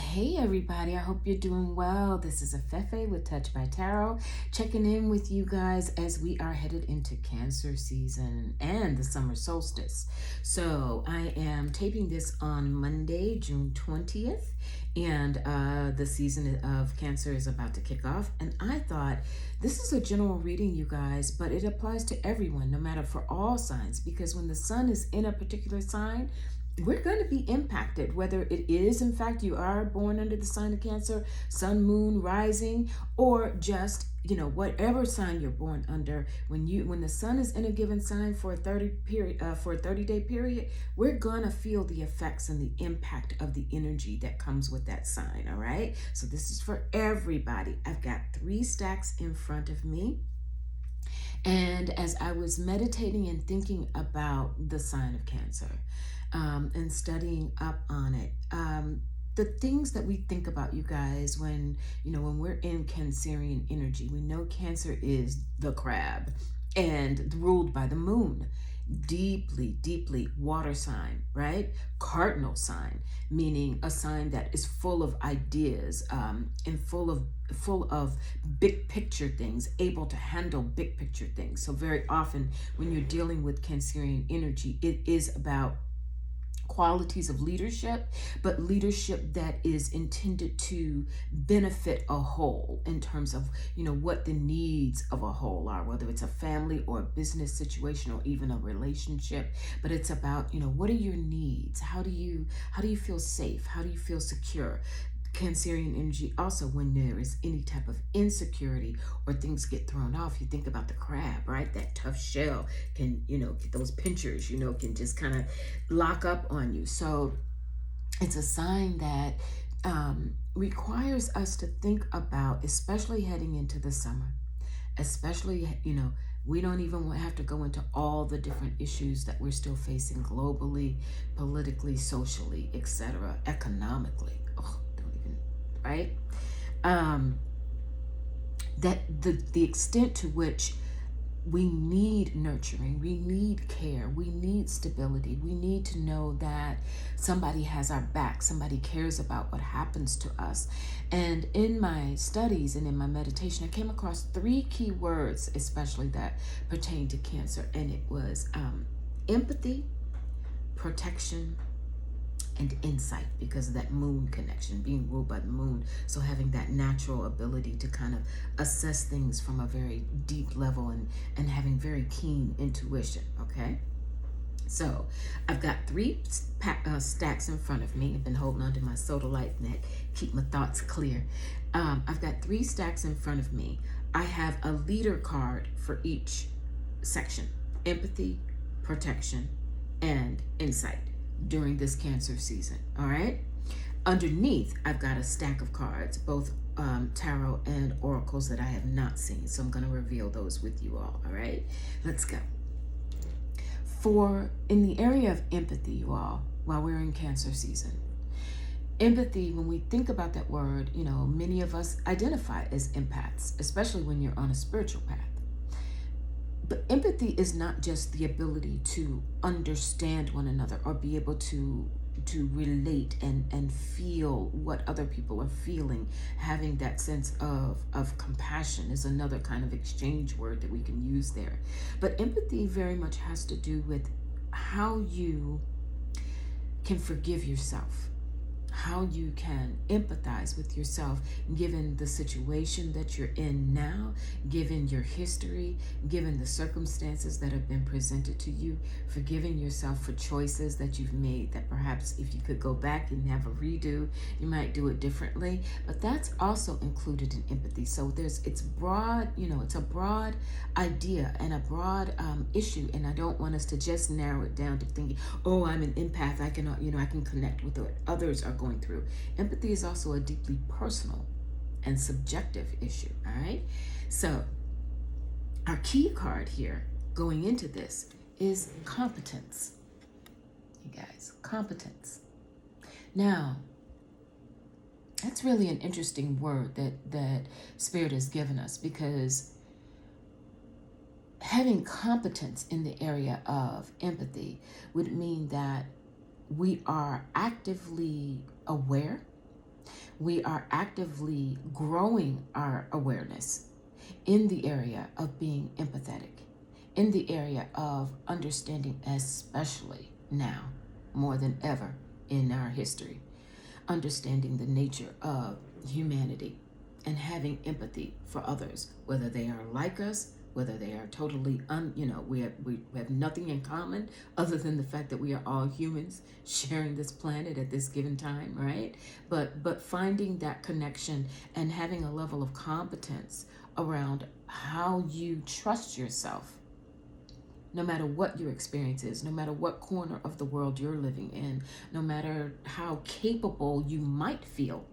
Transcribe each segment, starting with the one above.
Hey everybody, I hope you're doing well. This is Afefe with Touch by Tarot, checking in with you guys as we are headed into Cancer season and the summer solstice. So I am taping this on Monday, June 20th, and the season of Cancer is about to kick off. And I thought this is a general reading, you guys, but it applies to everyone, no matter for all signs, because when the sun is in a particular sign, we're going to be impacted, whether it is in fact you are born under the sign of Cancer, sun, moon, rising, or just whatever sign you're born under. When the sun is in a given sign for a 30-day period, we're going to feel the effects and the impact of the energy that comes with that sign. All right, so this is for everybody. I've got 3 stacks in front of me. And as I was meditating and thinking about the sign of Cancer, and studying up on it, the things that we think about, you guys, when we're in Cancerian energy, we know Cancer is the crab and ruled by the moon. Deeply water sign, right? Cardinal sign, meaning a sign that is full of ideas, and full of big picture things, able to handle big picture things. So very often when you're dealing with Cancerian energy, it is about qualities of leadership, but leadership that is intended to benefit a whole in terms of, what the needs of a whole are, whether it's a family or a business situation or even a relationship. But it's about, what are your needs? How do you feel safe? How do you feel secure? Cancerian energy also, when there is any type of insecurity or things get thrown off, you think about the crab, right? That tough shell can, get those pinchers, can just kind of lock up on you. So it's a sign that requires us to think about, especially heading into the summer, especially, we don't even have to go into all the different issues that we're still facing globally, politically, socially, etc., economically. Right? That the extent to which we need nurturing, we need care, we need stability, we need to know that somebody has our back, somebody cares about what happens to us. And in my studies and in my meditation, I came across 3 key words, especially that pertain to Cancer, and it was empathy, protection, and insight, because of that moon connection, being ruled by the moon. So having that natural ability to kind of assess things from a very deep level and having very keen intuition, okay? So I've got 3 stacks in front of me. I've been holding on to my soda light neck, keep my thoughts clear. I've got 3 stacks in front of me. I have a leader card for each section: empathy, protection, and insight during this Cancer season. All right, underneath I've got a stack of cards, both tarot and oracles, that I have not seen, so I'm going to reveal those with you all. All right, let's go. For in the area of empathy, you all, while we're in Cancer season, empathy, when we think about that word, many of us identify as empaths, especially when you're on a spiritual path. But empathy is not just the ability to understand one another or be able to relate and feel what other people are feeling. Having that sense of compassion is another kind of exchange word that we can use there. But empathy very much has to do with how you can forgive yourself, how you can empathize with yourself given the situation that you're in now, given your history, given the circumstances that have been presented to you, forgiving yourself for choices that you've made that perhaps if you could go back and have a redo, you might do it differently. But that's also included in empathy. So it's broad, it's a broad idea and a broad issue, and I don't want us to just narrow it down to thinking, oh, I'm an empath, I can connect with what others are going through. Empathy is also a deeply personal and subjective issue. All right, so our key card here going into this is competence. You guys, competence. Now, that's really an interesting word that Spirit has given us, because having competence in the area of empathy would mean that we are actively aware, We are actively growing our awareness in the area of being empathetic, in the area of understanding, especially now, more than ever in our history, understanding the nature of humanity and having empathy for others, whether they are like us, whether they are totally we have nothing in common other than the fact that we are all humans sharing this planet at this given time, right? But finding that connection and having a level of competence around how you trust yourself, no matter what your experience is, no matter what corner of the world you're living in, no matter how capable you might feel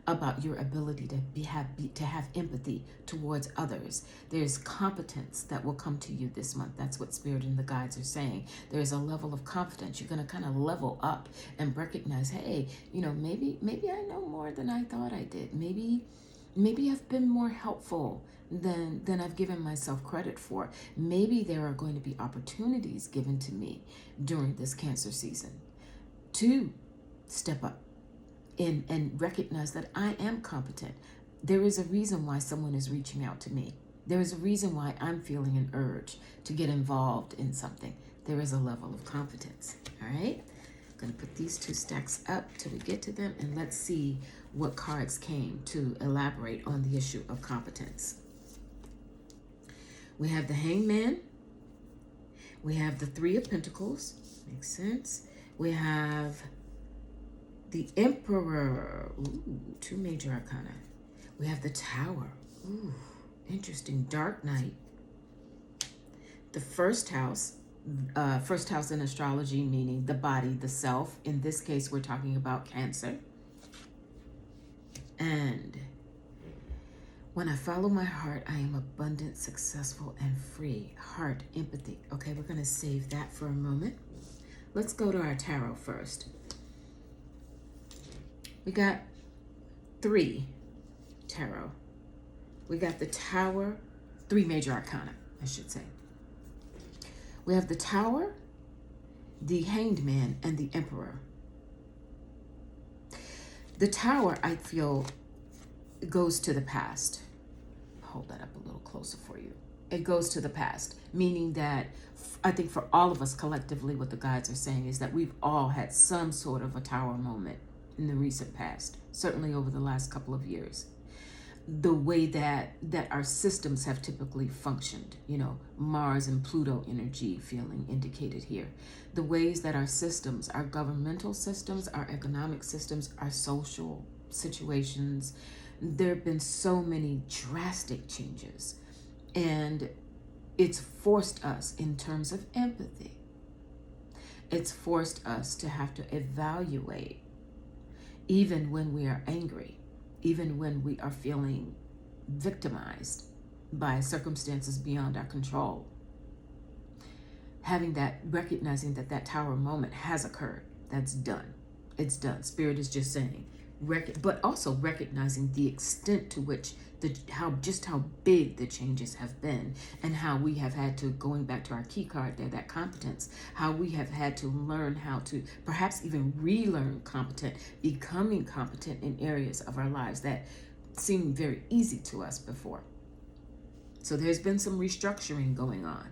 about your ability to have empathy towards others. There's competence that will come to you this month. That's what Spirit and the guides are saying. There's a level of confidence. You're going to kind of level up and recognize, hey, maybe I know more than I thought I did. Maybe I've been more helpful than I've given myself credit for. Maybe there are going to be opportunities given to me during this Cancer season to step up and recognize that I am competent. There is a reason why someone is reaching out to me. There is a reason why I'm feeling an urge to get involved in something. There is a level of competence. All right? I'm going to put these two stacks up till we get to them, and let's see what cards came to elaborate on the issue of competence. We have the Hangman. We have the Three of Pentacles. Makes sense. We have the Emperor. Ooh, two major arcana. We have the Tower. Ooh, interesting. Dark Knight. The first house in astrology, meaning the body, the self. In this case, we're talking about Cancer. And when I follow my heart, I am abundant, successful, and free. Heart, empathy. Okay, we're going to save that for a moment. Let's go to our tarot first. We got 3 tarot. We got the Tower, 3 major arcana, I should say. We have the Tower, the Hanged Man, and the Emperor. The Tower, I feel, goes to the past. Hold that up a little closer for you. It goes to the past, meaning that I think for all of us collectively, what the guides are saying is that we've all had some sort of a Tower moment in the recent past, certainly over the last couple of years. The way that our systems have typically functioned, Mars and Pluto energy feeling indicated here. The ways that our systems, our governmental systems, our economic systems, our social situations, there have been so many drastic changes, and it's forced us in terms of empathy. It's forced us to have to evaluate, even when we are angry, even when we are feeling victimized by circumstances beyond our control. Recognizing that Tower moment has occurred. That's done. It's done. Spirit is just saying, but also recognizing the extent to which how big the changes have been, and how we have had to, going back to our key card there, that competence, how we have had to learn how to perhaps even relearn becoming competent in areas of our lives that seemed very easy to us before. So there's been some restructuring going on.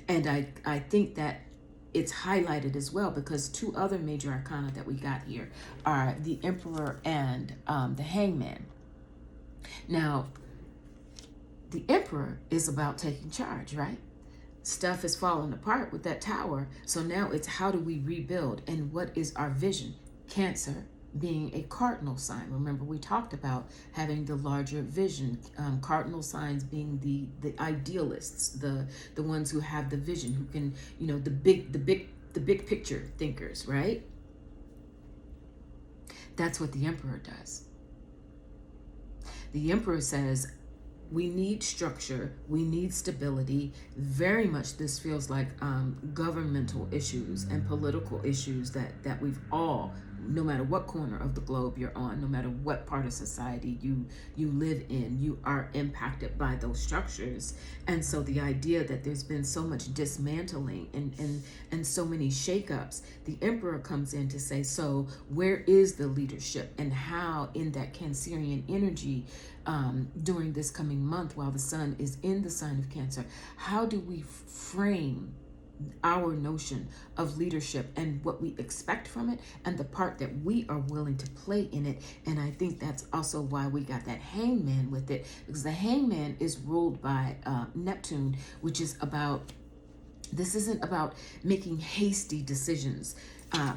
And I think that it's highlighted as well because 2 other major arcana that we got here are the Emperor and the Hangman. Now, the Emperor is about taking charge, right? Stuff is falling apart with that Tower. So now it's how do we rebuild, and what is our vision? Cancer being a cardinal sign. Remember, we talked about having the larger vision. Cardinal signs being the idealists, the ones who have the vision, who can, the big picture thinkers, right? That's what the Emperor does. The Emperor says, we need structure, we need stability. Very much this feels like governmental issues and political issues that we've all no matter what corner of the globe you're on, no matter what part of society you live in, you are impacted by those structures. And so the idea that there's been so much dismantling and so many shakeups, the Emperor comes in to say, so where is the leadership, and how in that Cancerian energy, during this coming month while the sun is in the sign of Cancer, how do we frame our notion of leadership and what we expect from it, and the part that we are willing to play in it? And I think that's also why we got that hangman with it, because the hangman is ruled by Neptune, which is about, this isn't about making hasty decisions.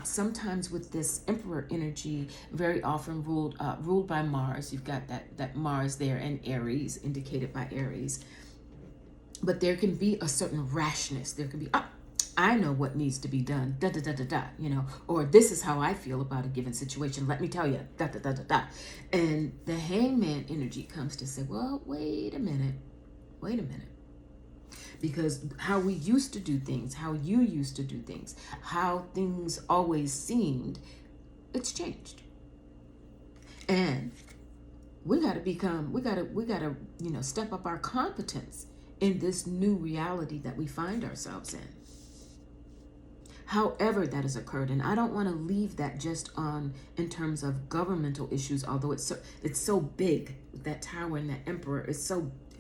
Sometimes with this Emperor energy, very often ruled by Mars, you've got that Mars there, and Aries, indicated by Aries. But there can be a certain rashness. There can be, I know what needs to be done, da da da da da, or this is how I feel about a given situation. Let me tell you, da da da da da. And the hangman energy comes to say, well, wait a minute. Because how we used to do things, how you used to do things, how things always seemed, it's changed. And we got to step up our competence in this new reality that we find ourselves in. However that has occurred, and I don't want to leave that just on in terms of governmental issues, although it's so big. That Tower and that Emperor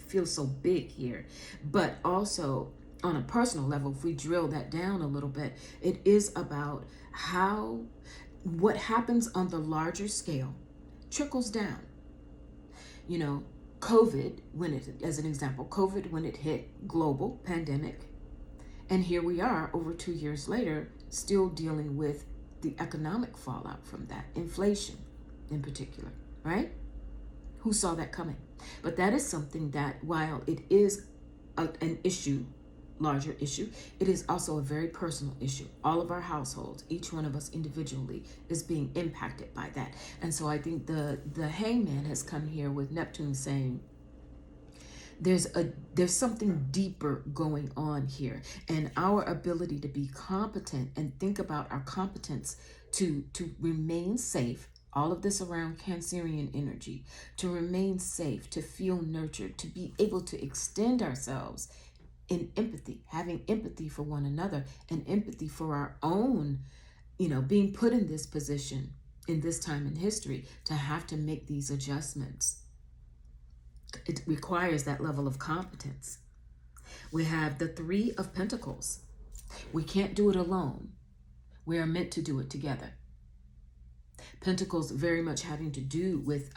feels so big here. But also on a personal level, if we drill that down a little bit, it is about how what happens on the larger scale trickles down. COVID, as an example, COVID, when it hit, global pandemic, and here we are over 2 years later, still dealing with the economic fallout from that, inflation in particular, right? Who saw that coming? But that is something that, while it is an issue, larger issue, it is also a very personal issue. All of our households, each one of us individually, is being impacted by that. And so I think the hangman has come here with Neptune saying, there's something deeper going on here, and our ability to be competent and think about our competence to remain safe. All of this around Cancerian energy, to remain safe, to feel nurtured, to be able to extend ourselves in empathy, having empathy for one another, and empathy for our own, being put in this position in this time in history to have to make these adjustments. It requires that level of competence. We have the Three of Pentacles. We can't do it alone. We are meant to do it together. Pentacles very much having to do with,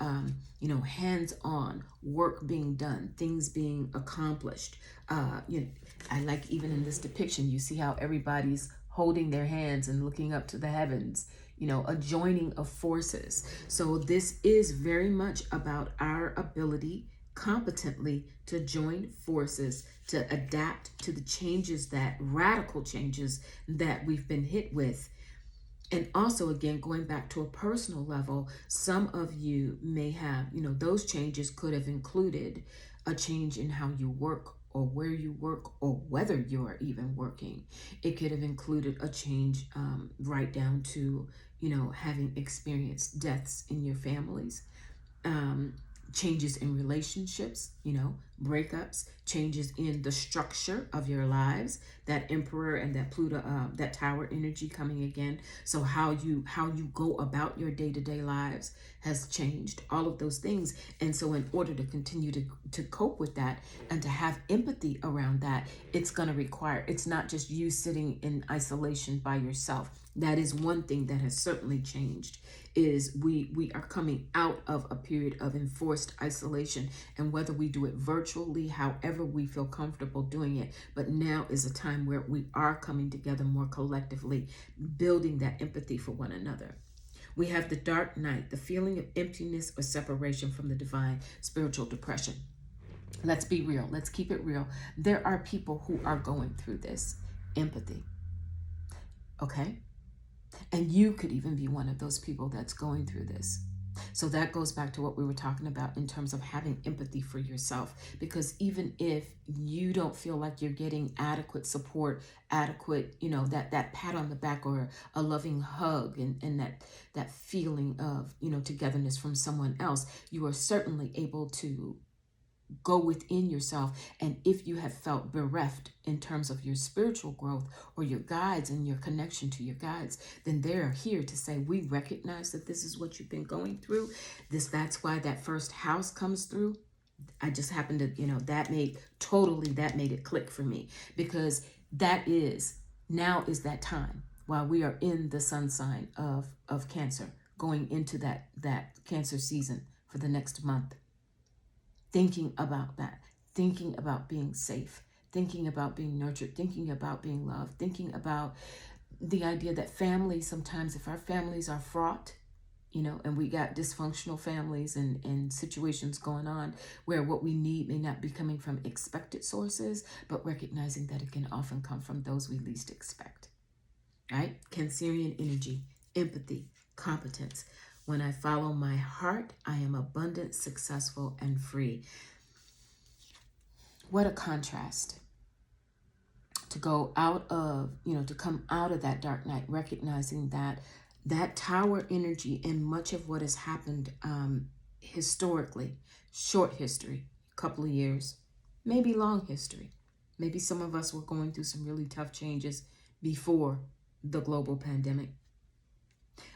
hands-on work being done, things being accomplished. I like, even in this depiction, you see how everybody's holding their hands and looking up to the heavens, a joining of forces. So this is very much about our ability competently to join forces, to adapt to the changes, that radical changes that we've been hit with. And also, again, going back to a personal level, some of you may have, those changes could have included a change in how you work, or where you work, or whether you're even working. It could have included a change right down to, having experienced deaths in your families, changes in relationships, breakups, changes in the structure of your lives, that Emperor and that Pluto, that Tower energy coming again. So how you go about your day-to-day lives has changed, all of those things. And so in order to continue to cope with that and to have empathy around that, it's going to require, it's not just you sitting in isolation by yourself. That is one thing that has certainly changed, is we are coming out of a period of enforced isolation, and whether we do it virtually, however we feel comfortable doing it, but now is a time where we are coming together more collectively, building that empathy for one another. We have the dark night, the feeling of emptiness or separation from the divine, spiritual depression. Let's be real. Let's keep it real. There are people who are going through this. Empathy. Okay? And you could even be one of those people that's going through this. So that goes back to what we were talking about in terms of having empathy for yourself, because even if you don't feel like you're getting adequate support, adequate, that pat on the back or a loving hug, and that feeling of, togetherness from someone else, you are certainly able to go within yourself. And if you have felt bereft in terms of your spiritual growth or your guides and your connection to your guides, then they're here to say, we recognize that this is what you've been going through. That's why that first house comes through. I just happened to, that made it click for me, because now is that time while we are in the sun sign of Cancer, going into that Cancer season for the next month. Thinking about that, thinking about being safe, thinking about being nurtured, thinking about being loved, thinking about the idea that family, sometimes if our families are fraught, and we got dysfunctional families and situations going on where what we need may not be coming from expected sources, but recognizing that it can often come from those we least expect. Right? Cancerian energy, empathy, competence. When I follow my heart, I am abundant, successful, and free. What a contrast to go out of, to come out of that dark night, recognizing that tower energy and much of what has happened historically, short history, couple of years, maybe long history. Maybe some of us were going through some really tough changes before the global pandemic.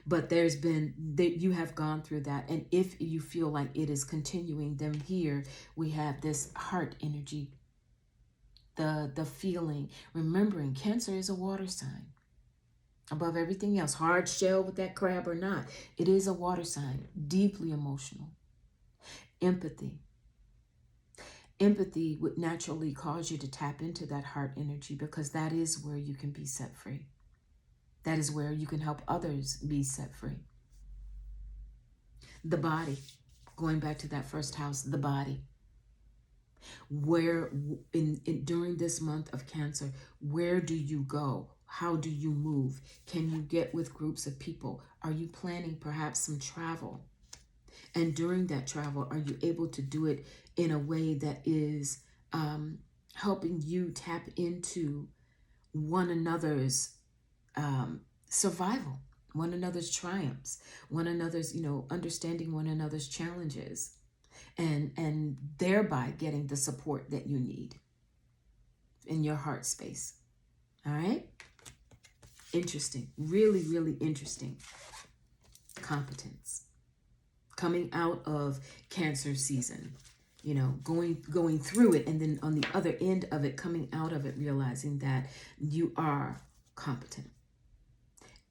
But you have gone through that. And if you feel like it is continuing, then here we have this heart energy, the feeling, remembering Cancer is a water sign. Above everything else, hard shell with that crab or not, it is a water sign, deeply emotional. Empathy. Empathy would naturally cause you to tap into that heart energy, because that is where you can be set free. That is where you can help others be set free. The body, going back to that first house, the body. Where during this month of Cancer, where do you go? How do you move? Can you get with groups of people? Are you planning perhaps some travel? And during that travel, are you able to do it in a way that is helping you tap into one another's survival, one another's triumphs, one another's, understanding one another's challenges, and thereby getting the support that you need in your heart space. All right? Interesting. Really, really interesting. Competence. Coming out of Cancer season, going through it, and then on the other end of it, coming out of it, realizing that you are competent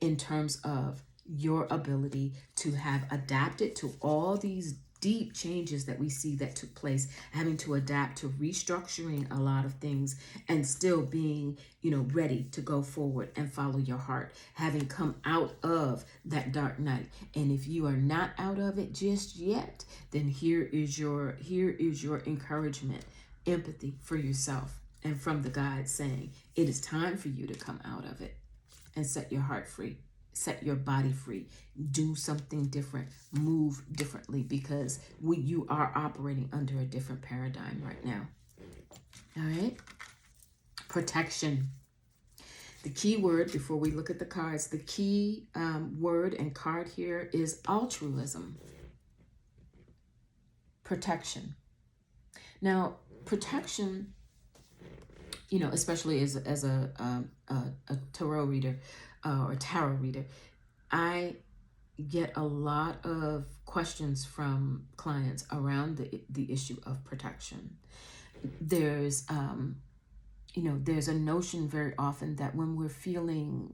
in terms of your ability to have adapted to all these deep changes that we see that took place, having to adapt to restructuring a lot of things, and still being, ready to go forward and follow your heart, having come out of that dark night. And if you are not out of it just yet, then here is your encouragement, empathy for yourself, and from the guide saying it is time for you to come out of it and set your heart free. Set your body free. Do something different. Move differently, because you are operating under a different paradigm right now. All right? Protection. The key word, before we look at the cards, the key word and card here is altruism. Protection. Now, protection, especially as a tarot reader, or tarot reader, I get a lot of questions from clients around the issue of protection. There's there's a notion very often that when we're feeling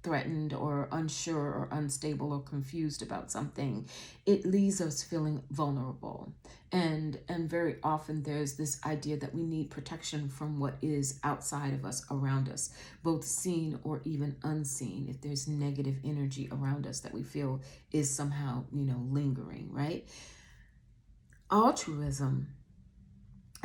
threatened or unsure or unstable or confused about something, it leaves us feeling vulnerable. And very often there's this idea that we need protection from what is outside of us, around us, both seen or even unseen. If there's negative energy around us that we feel is somehow, lingering, right? Altruism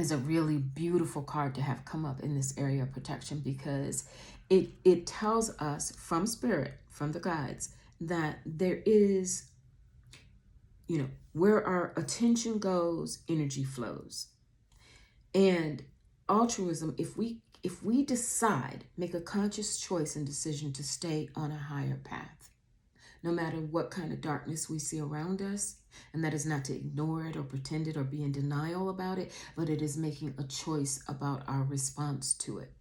is a really beautiful card to have come up in this area of protection, because it tells us from spirit, from the guides, that there is where our attention goes, energy flows. And altruism, if we decide, make a conscious choice and decision to stay on a higher path, no matter what kind of darkness we see around us, and that is not to ignore it or pretend it or be in denial about it, but it is making a choice about our response to it.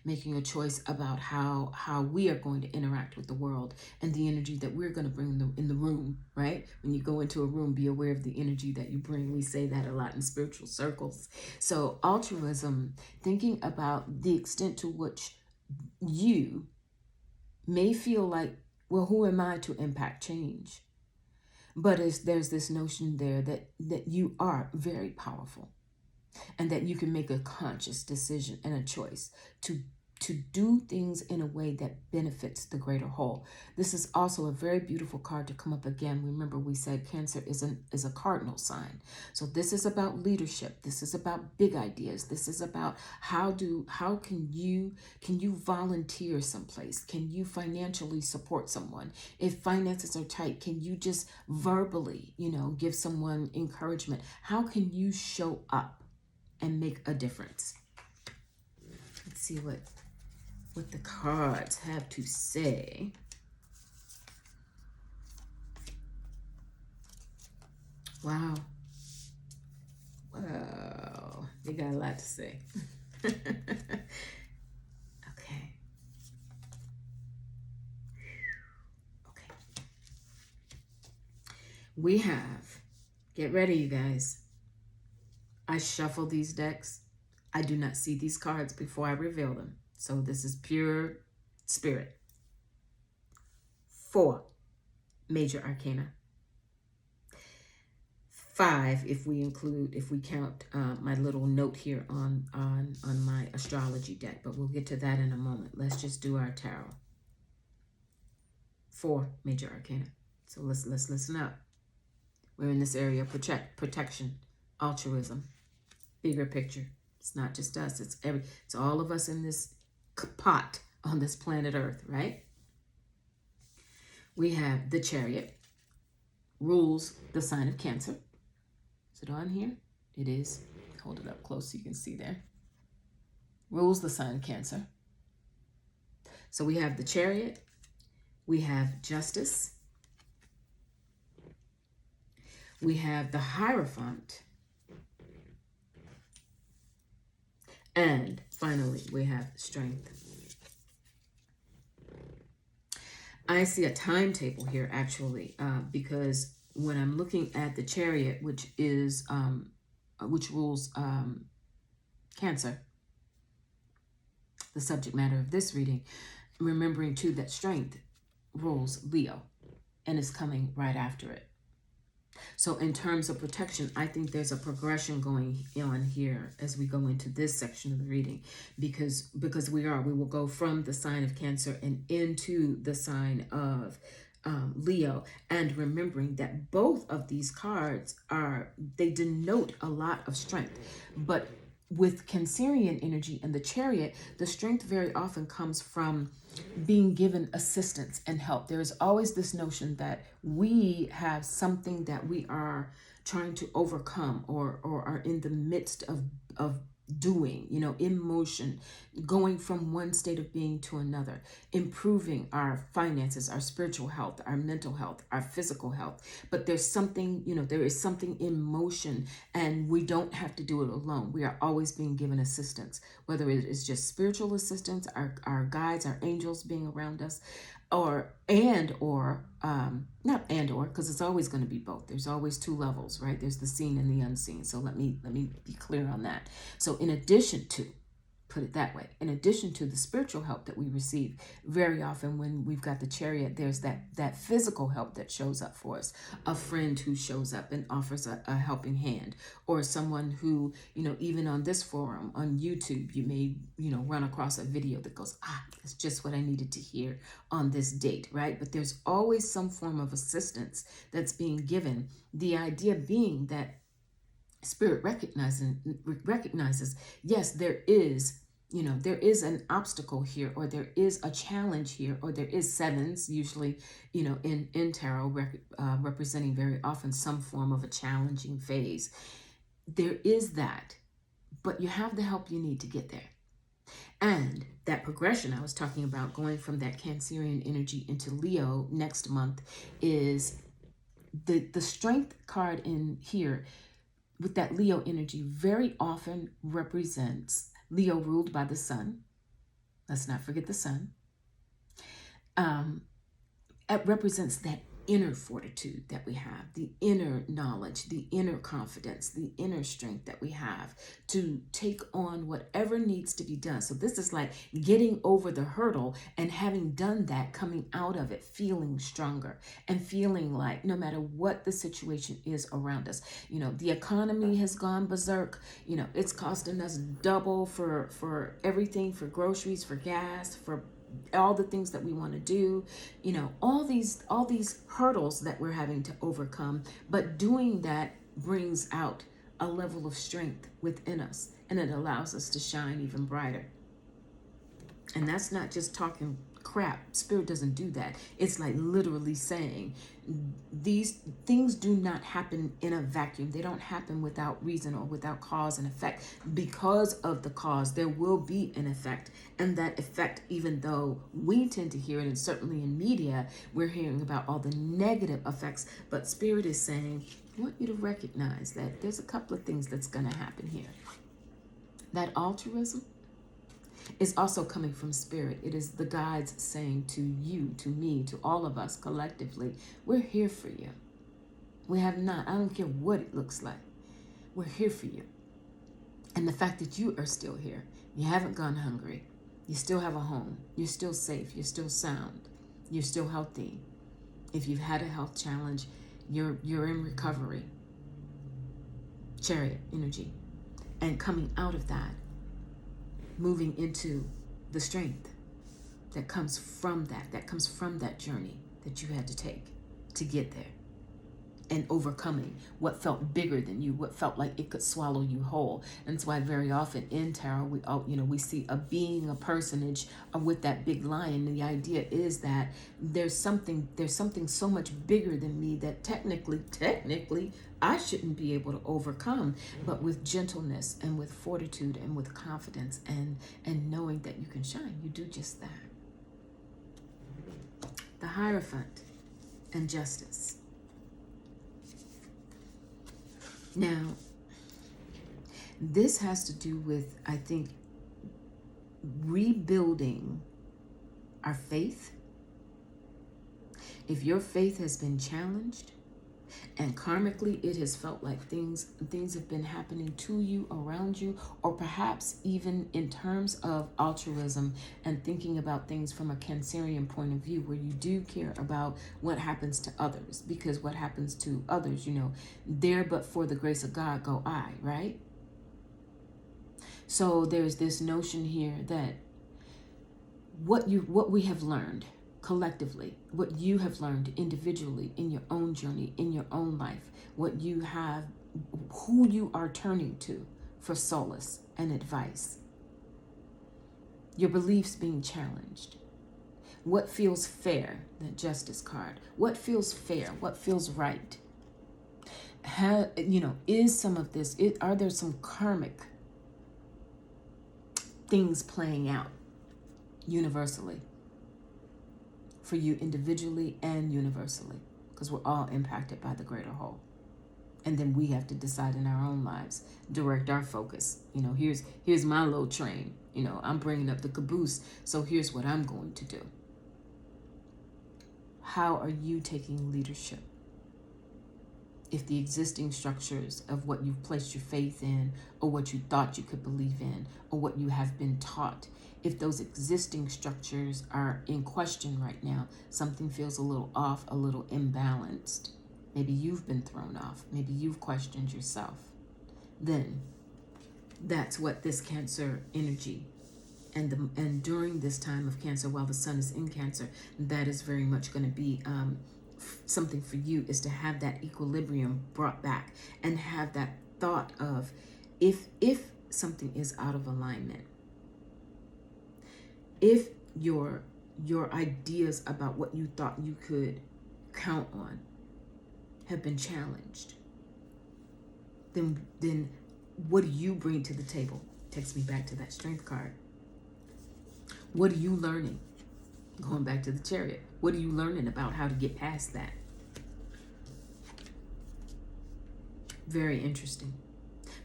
Making a choice about how we are going to interact with the world and the energy that we're going to bring in the room, right? When you go into a room, be aware of the energy that you bring. We say that a lot in spiritual circles. So altruism, thinking about the extent to which you may feel like, well, who am I to impact change? But there's this notion there that you are very powerful, and that you can make a conscious decision and a choice to do things in a way that benefits the greater whole. This is also a very beautiful card to come up again. Remember, we said Cancer is a cardinal sign. So this is about leadership. This is about big ideas. This is about how can you volunteer someplace? Can you financially support someone? If finances are tight, can you just verbally, give someone encouragement? How can you show up and make a difference? Let's see what the cards have to say. Wow. Wow. They got a lot to say. Okay. Okay. We have, get ready, you guys. I shuffle these decks. I do not see these cards before I reveal them. So this is pure spirit. 4 major arcana. 5 if we count my little note here on my astrology deck, but we'll get to that in a moment. Let's just do our tarot. 4 major arcana. So let's listen up. We're in this area of protection, altruism, bigger picture. It's not just us. It's all of us in this pot on this planet Earth, right? We have the Chariot, rules the sign of Cancer. Is it on here? It is. Hold it up close so you can see there. Rules the sign of Cancer. So we have the Chariot. We have Justice. We have the Hierophant. And finally, we have Strength. I see a timetable here, actually, because when I'm looking at the Chariot, which rules Cancer, the subject matter of this reading, remembering too that Strength rules Leo and is coming right after it. So in terms of protection, I think there's a progression going on here as we go into this section of the reading, because we will go from the sign of Cancer and into the sign of Leo, and remembering that both of these cards they denote a lot of strength. But with Cancerian energy and the Chariot, the strength very often comes from being given assistance and help. There is always this notion that we have something that we are trying to overcome or are in the midst of doing, in motion, going from one state of being to another, improving our finances, our spiritual health, our mental health, our physical health. But there's something, there is something in motion, and we don't have to do it alone. We are always being given assistance, whether it is just spiritual assistance, our guides, our angels being around us, not because it's always going to be both. There's always 2 levels, right? There's the seen and the unseen. So let me be clear on that. So in addition to, put it that way, in addition to the spiritual help that we receive, very often when we've got the Chariot, there's that physical help that shows up for us. A friend who shows up and offers a helping hand, or someone who, even on this forum, on YouTube, you may, run across a video that goes, it's just what I needed to hear on this date, right? But there's always some form of assistance that's being given. The idea being that Spirit recognizes, yes, there is You know, there is an obstacle here, or there is a challenge here, or there is sevens, usually, you know, in tarot, representing very often some form of a challenging phase. There is that, but you have the help you need to get there. And that progression I was talking about, going from that Cancerian energy into Leo next month, is the strength card in here with that Leo energy very often represents Leo ruled by the sun. Let's not forget the sun. It represents that inner fortitude that we have, the inner knowledge, the inner confidence, the inner strength that we have to take on whatever needs to be done. So this is like getting over the hurdle, and having done that, coming out of it feeling stronger and feeling like no matter what the situation is around us, you know, the economy has gone berserk. You know, it's costing us double for everything, for groceries, for gas, for all the things that we want to do, you know, all these hurdles that we're having to overcome. But doing that brings out a level of strength within us, and it allows us to shine even brighter. And that's not just talking crap. Spirit doesn't do that. It's like literally saying these things do not happen in a vacuum. They don't happen without reason or without cause and effect. Because of the cause, there will be an effect. And that effect, even though we tend to hear it, and certainly in media, we're hearing about all the negative effects, but Spirit is saying, I want you to recognize that there's a couple of things that's going to happen here. That altruism is also coming from Spirit. It is the guides saying to you, to me, to all of us collectively, we're here for you. We have not, I don't care what it looks like. We're here for you. And the fact that you are still here, you haven't gone hungry, you still have a home, you're still safe, you're still sound, you're still healthy. If you've had a health challenge, you're in recovery. Chariot energy. And coming out of that, moving into the strength that comes from that journey that you had to take to get there, and overcoming what felt bigger than you, what felt like it could swallow you whole. And that's why very often in tarot we see a being, a personage with that big lion. And the idea is that there's something so much bigger than me that technically I shouldn't be able to overcome, but with gentleness and with fortitude and with confidence and knowing that you can shine, you do just that. The Hierophant and Justice. Now, this has to do with, I think, rebuilding our faith. If your faith has been challenged, and karmically it has felt like things have been happening to you, around you, or perhaps even in terms of altruism and thinking about things from a Cancerian point of view, where you do care about what happens to others, because what happens to others, you know, there but for the grace of God go I, right? So there's this notion here that what we have learned collectively, what you have learned individually in your own journey, in your own life, what you have, who you are turning to for solace and advice, your beliefs being challenged, what feels fair, the Justice card, what feels fair, what feels right. Is some of this, are there some karmic things playing out universally for you individually and universally, because we're all impacted by the greater whole. And then we have to decide in our own lives, direct our focus. You know, here's my little train. You know, I'm bringing up the caboose, so here's what I'm going to do. How are you taking leadership? If the existing structures of what you've placed your faith in, or what you thought you could believe in, or what you have been taught, if those existing structures are in question right now, something feels a little off, a little imbalanced, maybe you've been thrown off, maybe you've questioned yourself, then that's what this Cancer energy and during this time of Cancer, while the sun is in Cancer, that is very much going to be something for you, is to have that equilibrium brought back and have that thought of if something is out of alignment, If your ideas about what you thought you could count on have been challenged, then what do you bring to the table? Takes me back to that Strength card. What are you learning? Going back to the Chariot. What are you learning about how to get past that? Very interesting.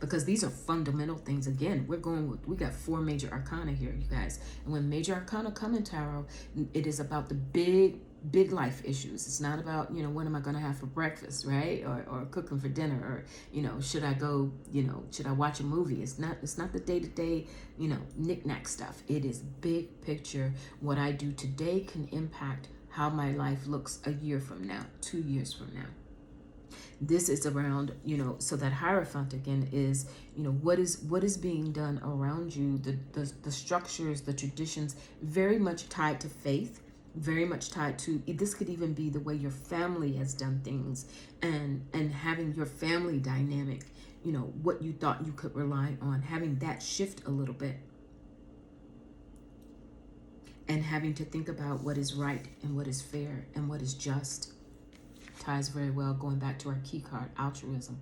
Because these are fundamental things. Again, we got 4 major arcana here, you guys. And when major arcana come in tarot, it is about the big life issues. It's not about, what am I going to have for breakfast, right? Or cooking for dinner, or, should I go, should I watch a movie? It's not the day-to-day, knick-knack stuff. It is big picture. What I do today can impact how my life looks a year from now, 2 years from now. This is around, so that Hierophant again is, what is being done around you, the structures, the traditions, very much tied to faith, very much tied to, this could even be the way your family has done things, and having your family dynamic, what you thought you could rely on, having that shift a little bit, and having to think about what is right and what is fair and what is just. Ties very well, going back to our key card, altruism.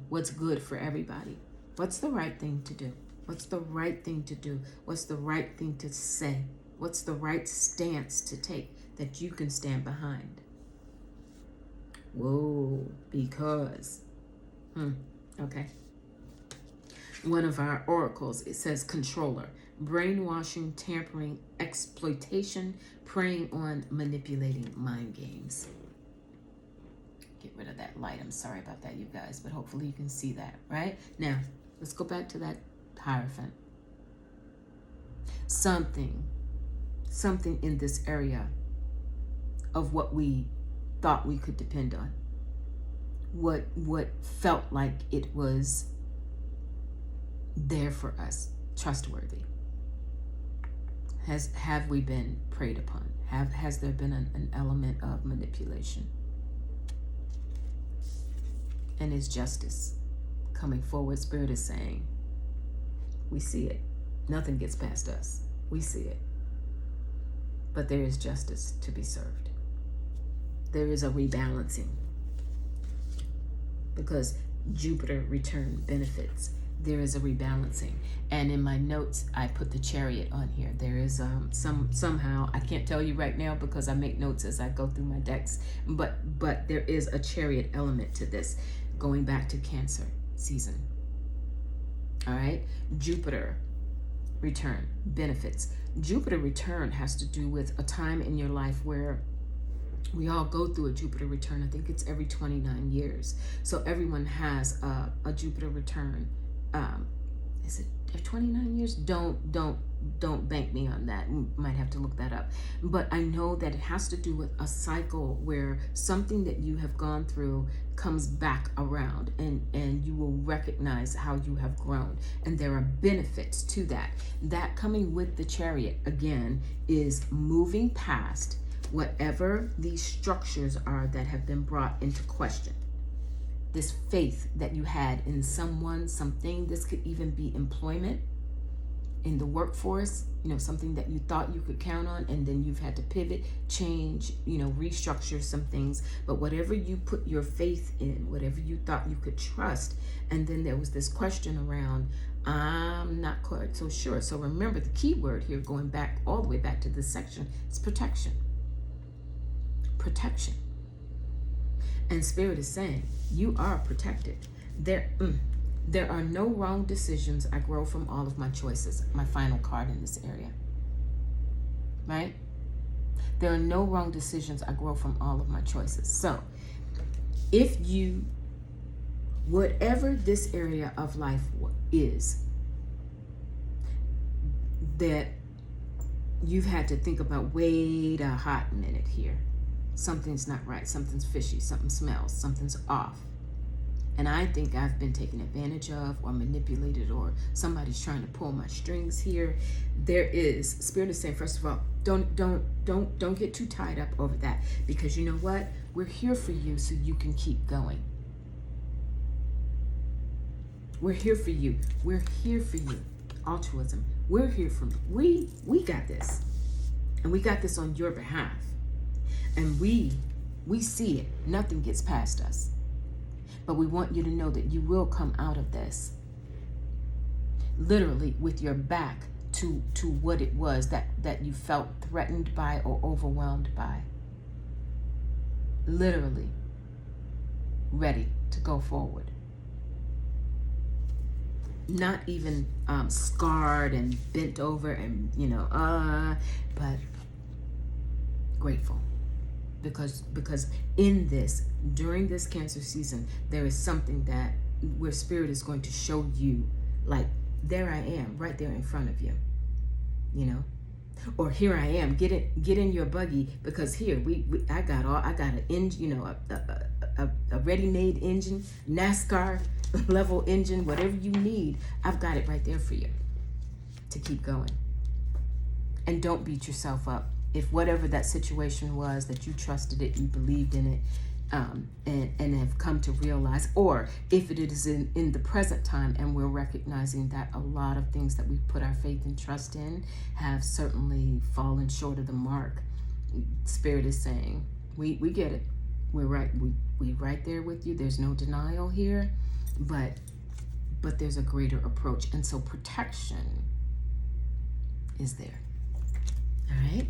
What's good for everybody. What's the right thing to do? What's the right thing to do? What's the right thing to say? What's the right stance to take that you can stand behind? Whoa, because, okay. One of our oracles, it says controller, brainwashing, tampering, exploitation, preying on, manipulating, mind games. Get rid of that light. I'm sorry about that, you guys, but hopefully you can see that, right? Now, let's go back to that Hierophant. Something in this area of what we thought we could depend on. What felt like it was there for us, trustworthy. Have we been preyed upon? Has there been an element of manipulation? And is justice coming forward? Spirit is saying, we see it. Nothing gets past us. We see it. But there is justice to be served. There is a rebalancing. Because Jupiter return benefits. There is a rebalancing. And in my notes, I put the Chariot on here. There is somehow, I can't tell you right now because I make notes as I go through my decks, but there is a Chariot element to this, going back to Cancer season. All right, Jupiter return benefits. Jupiter return has to do with a time in your life where we all go through a Jupiter return. I think it's every 29 years. So everyone has a Jupiter return. Is it 29 years? Don't bank me on that. We might have to look that up. But I know that it has to do with a cycle where something that you have gone through comes back around, and you will recognize how you have grown. And there are benefits to that. That coming with the Chariot, again, is moving past whatever these structures are that have been brought into question. This faith that you had in someone, something, this could even be employment in the workforce, something that you thought you could count on, and then you've had to pivot, change, restructure some things. But whatever you put your faith in, whatever you thought you could trust, and then there was this question around, I'm not quite so sure. So remember, the key word here, going back all the way back to this section, is protection. Protection. And Spirit is saying, you are protected. There are no wrong decisions. I grow from all of my choices. My final card in this area. Right? There are no wrong decisions. I grow from all of my choices. So, if you, whatever this area of life is, that you've had to think about, wait a hot minute here. Something's not right, something's fishy, something smells, something's off. And I think I've been taken advantage of or manipulated, or somebody's trying to pull my strings here. There is, Spirit is saying, first of all, don't get too tied up over that, because you know what? We're here for you so you can keep going. We're here for you. We're here for you. Altruism. We're here for we got this. And we got this on your behalf. And we see it. Nothing gets past us. But we want you to know that you will come out of this literally with your back to what it was that you felt threatened by or overwhelmed by. Literally ready to go forward. Not even scarred and bent over and, but grateful. Because in this, during this Cancer season, there is something that where Spirit is going to show you, like, there I am, right there in front of you, or here I am. Get in your buggy, because here I got an engine, a ready-made engine, NASCAR level engine, whatever you need. I've got it right there for you to keep going. And don't beat yourself up. If whatever that situation was, that you trusted it, you believed in it, and have come to realize, or if it is in the present time and we're recognizing that a lot of things that we put our faith and trust in have certainly fallen short of the mark, Spirit is saying, we get it. We're right. We right there with you. There's no denial here, but there's a greater approach. And so protection is there. All right.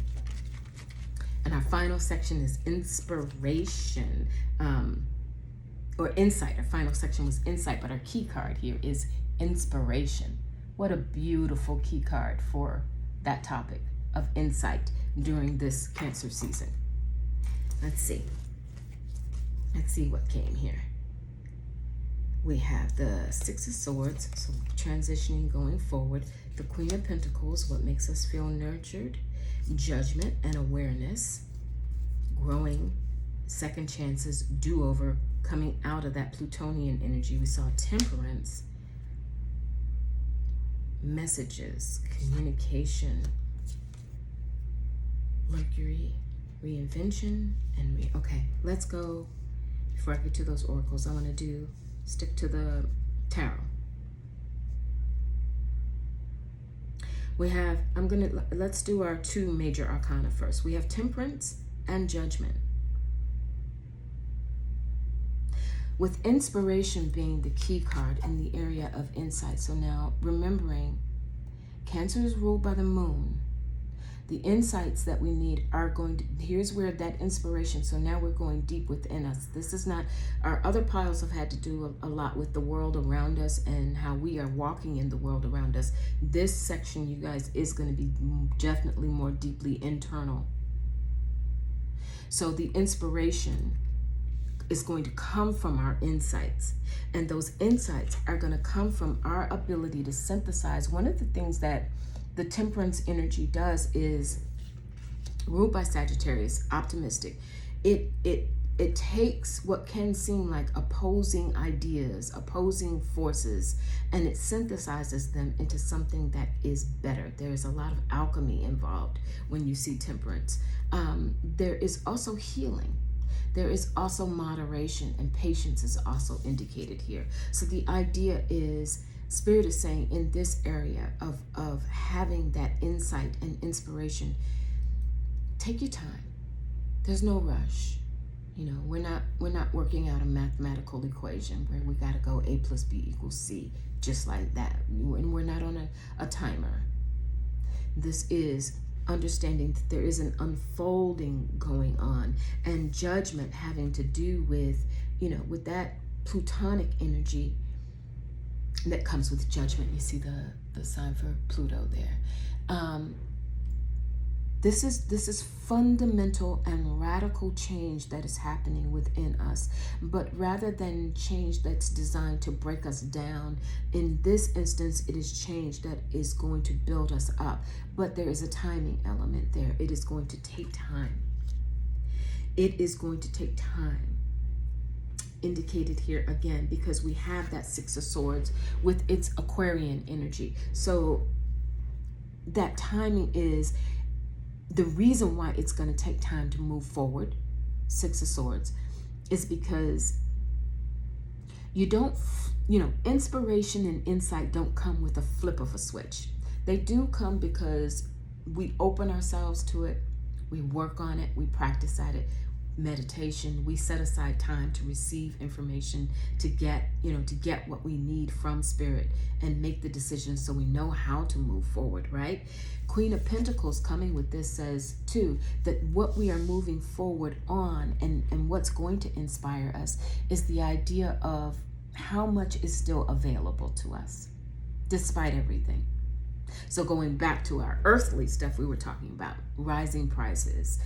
And our final section is inspiration, or insight. Our final section was insight, but our key card here is inspiration. What a beautiful key card for that topic of insight during this Cancer season. Let's see what came here. We have the Six of Swords, so transitioning, going forward. The Queen of Pentacles, what makes us feel nurtured. Judgment and awareness, growing, second chances, do-over, coming out of that Plutonian energy. We saw Temperance, messages, communication, Mercury, reinvention, and okay, let's go. Before I get to those oracles, I want to stick to the tarot. Let's do our two major arcana first. We have Temperance and Judgment. With inspiration being the key card in the area of insight. So now, remembering, Cancer is ruled by the moon. The insights that we need are here's where that inspiration, so now we're going deep within us. This is not, our other piles have had to do a lot with the world around us and how we are walking in the world around us. This section, you guys, is going to be definitely more deeply internal. So the inspiration is going to come from our insights. And those insights are going to come from our ability to synthesize. One of the things that the Temperance energy does is, ruled by Sagittarius, optimistic. It takes what can seem like opposing ideas, opposing forces, and it synthesizes them into something that is better. There is a lot of alchemy involved when you see Temperance. There is also healing. There is also moderation, and patience is also indicated here. So the idea is, Spirit is saying, in this area of having that insight and inspiration, take your time. There's no rush. We're not working out a mathematical equation where we got to go A plus B equals C, just like that. And we're not on a timer. This is understanding that there is an unfolding going on, and judgment having to do with, with that Plutonic energy that comes with judgment. You see the sign for Pluto there. This is fundamental and radical change that is happening within us. But rather than change that's designed to break us down, in this instance, it is change that is going to build us up. But there is a timing element there. It is going to take time. It is going to take time. Indicated here again, because we have that Six of Swords with its Aquarian energy. So that timing is the reason why it's going to take time to move forward. Six of Swords is because you don't, inspiration and insight don't come with a flip of a switch. They do come because we open ourselves to it, we work on it, we practice at it. Meditation, we set aside time to receive information, to get, to get what we need from spirit and make the decisions so we know how to move forward, right? Queen of Pentacles coming with this says too that what we are moving forward on and what's going to inspire us is the idea of how much is still available to us despite everything. So going back to our earthly stuff we were talking about, rising prices,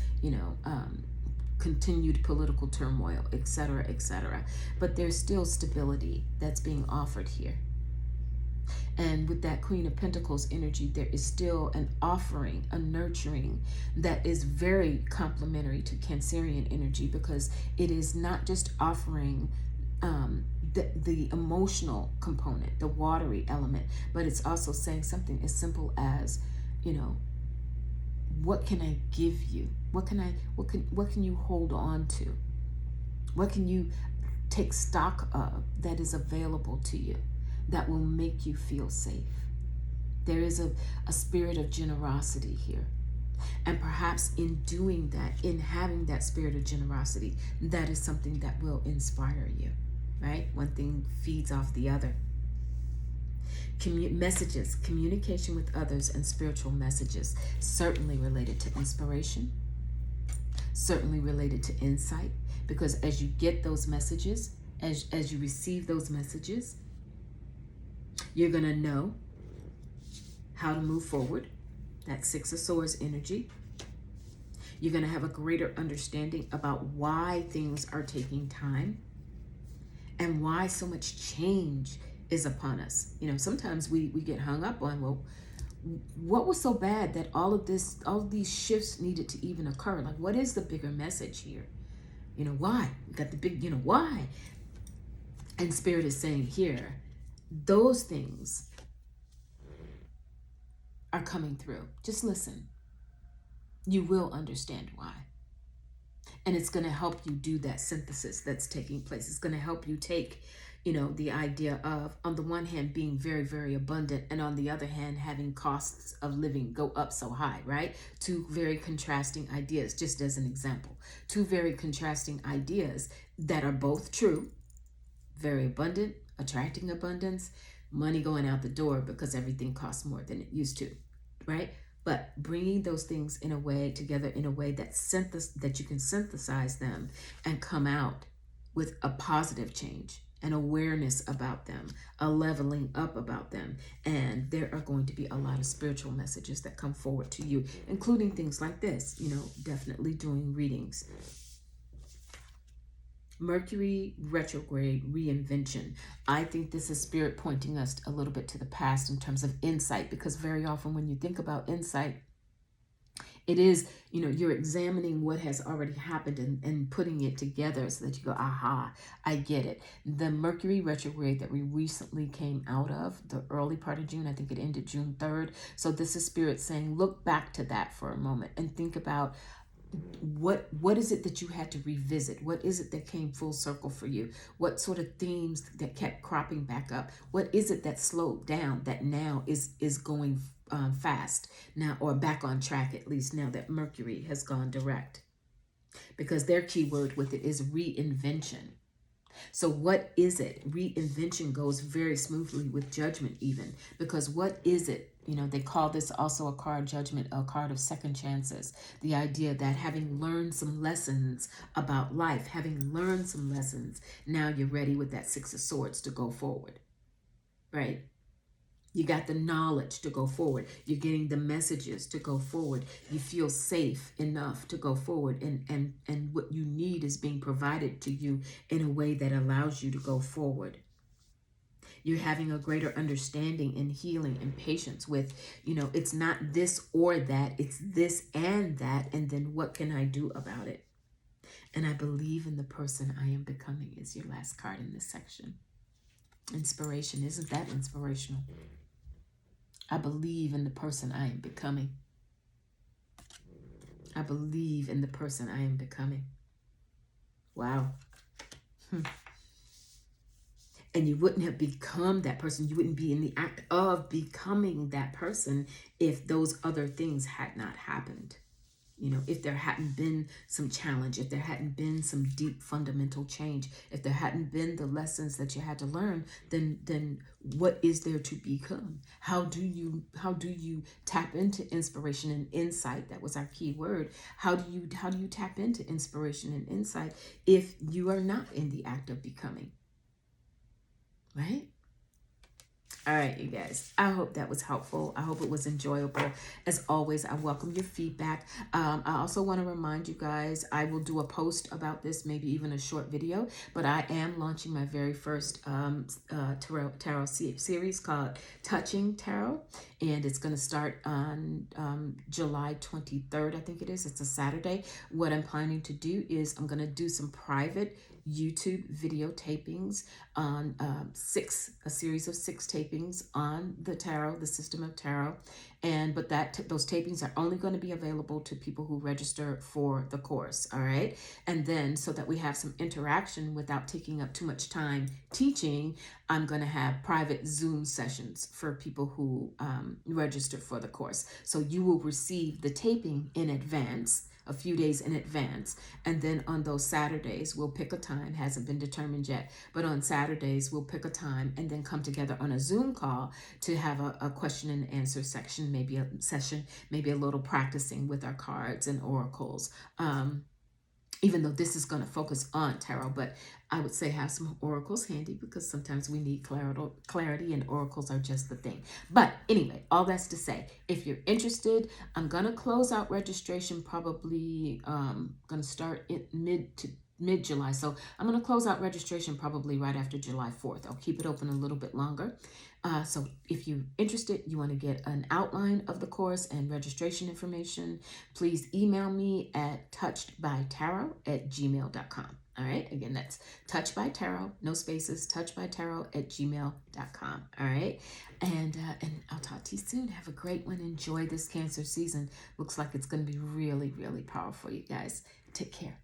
continued political turmoil, etc., etc. But there's still stability that's being offered here. And with that Queen of Pentacles energy, there is still an offering, a nurturing that is very complementary to Cancerian energy, because it is not just offering the emotional component, the watery element, but it's also saying something as simple as, what can I give you? What can you hold on to? What can you take stock of that is available to you that will make you feel safe? There is a spirit of generosity here. And perhaps in doing that, in having that spirit of generosity, that is something that will inspire you, right? One thing feeds off the other. Messages, communication with others, and spiritual messages, certainly related to inspiration, certainly related to insight, because as you get those messages, as you receive those messages, you're going to know how to move forward. That Six of Swords energy. You're going to have a greater understanding about why things are taking time and why so much change is upon us. Sometimes we get hung up on, well, what was so bad that all of these shifts needed to even occur? Like, what is the bigger message here? Why? We got the big, why? And Spirit is saying here, those things are coming through. Just listen. You will understand why. And it's going to help you do that synthesis that's taking place. It's going to help you take, the idea of, on the one hand, being very, very abundant, and on the other hand, having costs of living go up so high, right? Two very contrasting ideas, just as an example. Two very contrasting ideas that are both true. Very abundant, attracting abundance, money going out the door because everything costs more than it used to, right? But bringing those things together in a way that you can synthesize them and come out with a positive change, an awareness about them, a leveling up about them. And there are going to be a lot of spiritual messages that come forward to you, including things like this, definitely doing readings. Mercury retrograde reinvention. I think this is Spirit pointing us a little bit to the past in terms of insight, because very often when you think about insight, it is, you're examining what has already happened and putting it together so that you go, aha, I get it. The Mercury retrograde that we recently came out of, the early part of June, I think it ended June 3rd. So this is Spirit saying, look back to that for a moment and think about what is it that you had to revisit? What is it that came full circle for you? What sort of themes that kept cropping back up? What is it that slowed down that now is going fast now, or back on track, at least now that Mercury has gone direct? Because their keyword with it is reinvention. So what is it? Reinvention goes very smoothly with judgment even, because what is it? They call this also a card judgment, a card of second chances. The idea that having learned some lessons about life, having learned some lessons, now you're ready with that Six of Swords to go forward, right? You got the knowledge to go forward. You're getting the messages to go forward. You feel safe enough to go forward. And what you need is being provided to you in a way that allows you to go forward. You're having a greater understanding and healing and patience with, it's not this or that. It's this and that. And then what can I do about it? And I believe in the person I am becoming is your last card in this section. Inspiration. Isn't that inspirational? I believe in the person I am becoming. I believe in the person I am becoming. Wow. And you wouldn't have become that person. You wouldn't be in the act of becoming that person if those other things had not happened. You know, if there hadn't been some challenge, if there hadn't been some deep fundamental change, if there hadn't been the lessons that you had to learn, then what is there to become? How do you tap into inspiration and insight? That was our key word. How do you tap into inspiration and insight if you are not in the act of becoming? Right? All right, you guys. I hope that was helpful. I hope it was enjoyable. As always, I welcome your feedback. I also want to remind you guys, I will do a post about this, maybe even a short video, but I am launching my very first tarot series called Touching Tarot, and it's going to start on July 23rd, I think it is. It's a Saturday. What I'm planning to do is I'm going to do some private YouTube video tapings on a series of 6 tapings on the tarot, the system of tarot, but those tapings are only going to be available to people who register for the course. All right, and then so that we have some interaction without taking up too much time teaching, I'm going to have private Zoom sessions for people who register for the course. So you will receive the taping in advance, a few days in advance, and then on those Saturdays we'll pick a time, hasn't been determined yet, but on Saturdays we'll pick a time and then come together on a Zoom call to have a question and answer section, maybe a session, maybe a little practicing with our cards and oracles. Even though this is going to focus on tarot, but I would say have some oracles handy because sometimes we need clarity and oracles are just the thing. But anyway, all that's to say, if you're interested, I'm going to close out registration probably, going to start in mid-July. So I'm going to close out registration probably right after July 4th. I'll keep it open a little bit longer. So if you're interested, you want to get an outline of the course and registration information, please email me at touchedbytarot@gmail.com. All right. Again, that's touchedbytarot, no spaces, touchedbytarot@gmail.com. All right. And I'll talk to you soon. Have a great one. Enjoy this Cancer season. Looks like it's going to be really, really powerful, you guys. Take care.